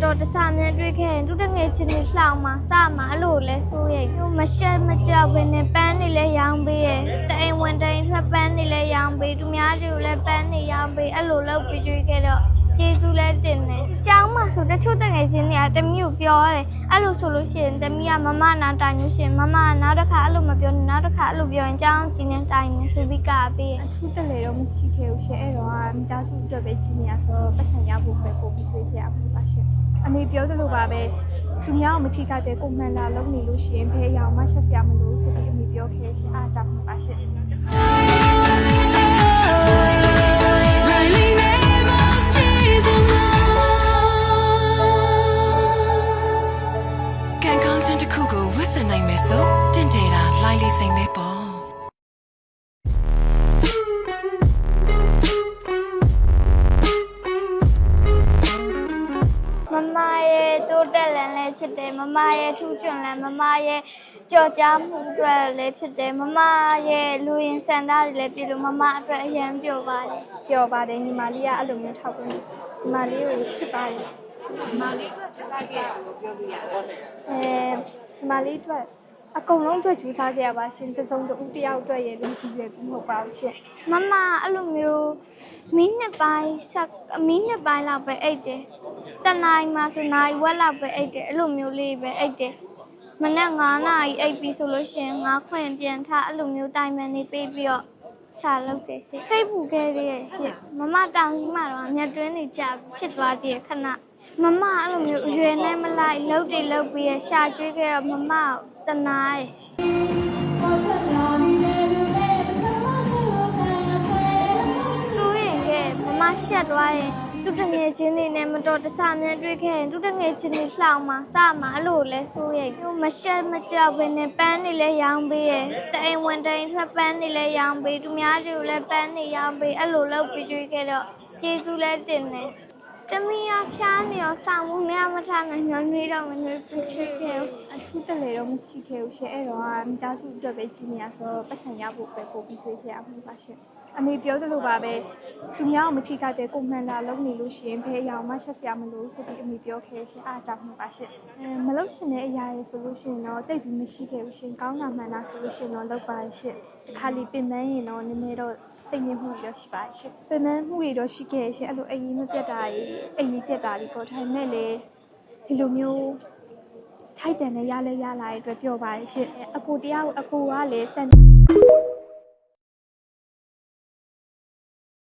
တော်တဆမြတ်တွေ့ခဲ့သူတငယ်ချင်းတွေလှောင်မှာစမှာအဲ့လိုလဲဆိုရမရှက်မကြောက်ဘဲနဲ့ပန်းနေလဲရောင်းပေးရဲ့တအိမ်ဝင်တိုင်းထွက်ပန်းနေလဲရောင်းပေးသူများတွေကိုလည်းပန်းနေရောင်းပေးအဲ့လိုလုပ်ပြီးတွေ့ခဲ့တော့ကျေးဇူးလဲတင်တယ်။ကျောင်းမှာဆိုတချို့တငယ်ချင်းတွေကတမီးကိုပြောတယ်အဲ့လိုဆိုလို့ရှိရင်တမီးကမမနာတိုင်လို့ရှိရင်မမနောက်တစ်ခါအဲ့လိုမပြောနဲ့နောက်တစ်ခါအဲ့လိုပြောရင်ကျောင်းကြီးနဲ့တိုင်နေဆိုပြီးကပေးအထူးတလေတော့မရှိခဲ့ဘူးရှင်အဲ့တော့မိသားစုအတွက်ပဲကြီးနေရဆိုပတ်စံရဖို့ပဲပို့ပြီးတွေ့ပြရမှာပါရှင်။အနေပြောသလိုပါပဲသူများကိုမထိခိုက်တဲ့ကိုမှန်လာလုံးနေလို့ရှိရင်ဘယ်ရောင်မှဆက်စရာမလိုဆိုပြီးအမေပြောခဲ့ရှင်အားကြောင့်ပါရှင်။နိုင်မယ်ဆိုတင့်တယ်တာလိုက်လေးစိမ့်မဲပေါ့မမရဲ့တိုးတက်လန်လည်းဖြစ်တယ်မမရဲ့ထူးချွန်လန်မမရဲ့ကြော်ကြားမှုအတွက်လည်းဖြစ်တယ်မမရဲ့လူရင်စံသားတွေလည်းပြည်လို့မမအတွက်အရန်ပျော်ပါတယ်ညီမလေးကအဲ့လိုမျိုးထောက်ပြီးညီမလေးကိုချစ်ပါတယ်ညီမလေးအတွက်ကြိုးစားခဲ့ရလို့ပြောလို့ရတယ်ညီမလေးအတွက်အကုန်လုံးအတွက်ကြိုးစားခဲ့ရပါရှင်တစုံတစ်ဦးတစ်ယောက်အတွက်ရဲ့လူကြီးပဲမဟုတ်ပါဘူးရှင်မမအဲ့လိုမျိုးမိနစ်ပိုင်းလောက်ပဲအိတ်တယ်တနိုင်မှာဆိုနိုင်ဝက်လောက်ပဲအိတ်တယ်အဲ့လိုမျိုးလေးပဲအိတ်တယ်မနက်9 နာရီအိတ်ပြီးဆိုလို့ရှင်9ခွင့်ပြန်ထအဲ့လိုမျိုးတိုင်ပန်နေပေးပြီးတော့စာလုပ်တယ်ရှင်စိတ်ပူခဲ့သေးရဲ့ရှင်မမတောင်ကြီးမှတော့မြတ်တွင်းနေကြဖြစ်သွားသေးရဲ့ခဏမမအဲ့လိုမျိုးအရွယ်နဲ့မလိုက်လှုပ်ပြီးရရှာကျွေးခဲ့တော့မမတနားသူရင်ကမမရှက်သွားရင်သူတငယ်ချင်းတွေနဲ့မတော်တဆမြတ်တွေ့ခဲ့ရင်သူတငယ်ချင်းတွေလှောင်မှာစမှာအဲ့လိုလဲဆိုရမရှက်မကြောက်ဘဲနဲ့ပန်းနေလဲရောင်းပေးရဲ့တအိမ်ဝင်တိုင်းထွက်ပန်းနေလဲရောင်းပေးသူများတွေကိုလည်းပန်းနေရောင်းပေးအဲ့လိုလုပ်ပြီးတွေ့ခဲ့တော့ကျေးဇူးလဲတင်တယ်တမီးရဖြားနေရောဆောင်မှုနဲ့မထားနိုင်ညနေတော့မနေပြချခဲ့အထူးတလေတော့မရှိခဲ့ဘူးရှင်အဲ့တော့မိသားစုအတွက်ပဲကြီးနေရဆိုပတ်စံရဖို့ပဲပို့ပြီးတွေ့ပြရမှာပါရှင်အမေပြောသလိုပါပဲသူများကိုမထိခိုက်တဲ့ကိုမှန်လာလုံးနေလို့ရှိရင်ဘယ်ရောင်မှဆက်စရာမလိုဆိုပြီးအမေပြောခဲ့ရှင်အားကြောင့်ပါရှင်မလုပ်ရှင်တဲ့အရာရေဆိုလို့ရှိရင်တော့တိတ်ပြီးမရှိခဲ့ဘူးရှင်ကောင်းတာမှန်လားဆိုလို့ရှိရင်တော့လုပ်ပါရှင်တစ်ခါလီပင်ပန်းရင်တော့နည်းနည်းတော့စိတ်ညစ်မှုရရှိပါရှင်ပင်ပန်းမှုတွေတော့ရှိခဲ့ရှင်အဲ့လိုအရင်မပြတ်တာကြီးအရင်တက်တာကြီးပေါ်ထိုင်မဲ့လေဒီလိုမျိုးထိုက်တန်နဲ့ရလာတဲ့အတွက်ပြောပါရှင်အကိုတရားကိုအကိုကလည်းစံ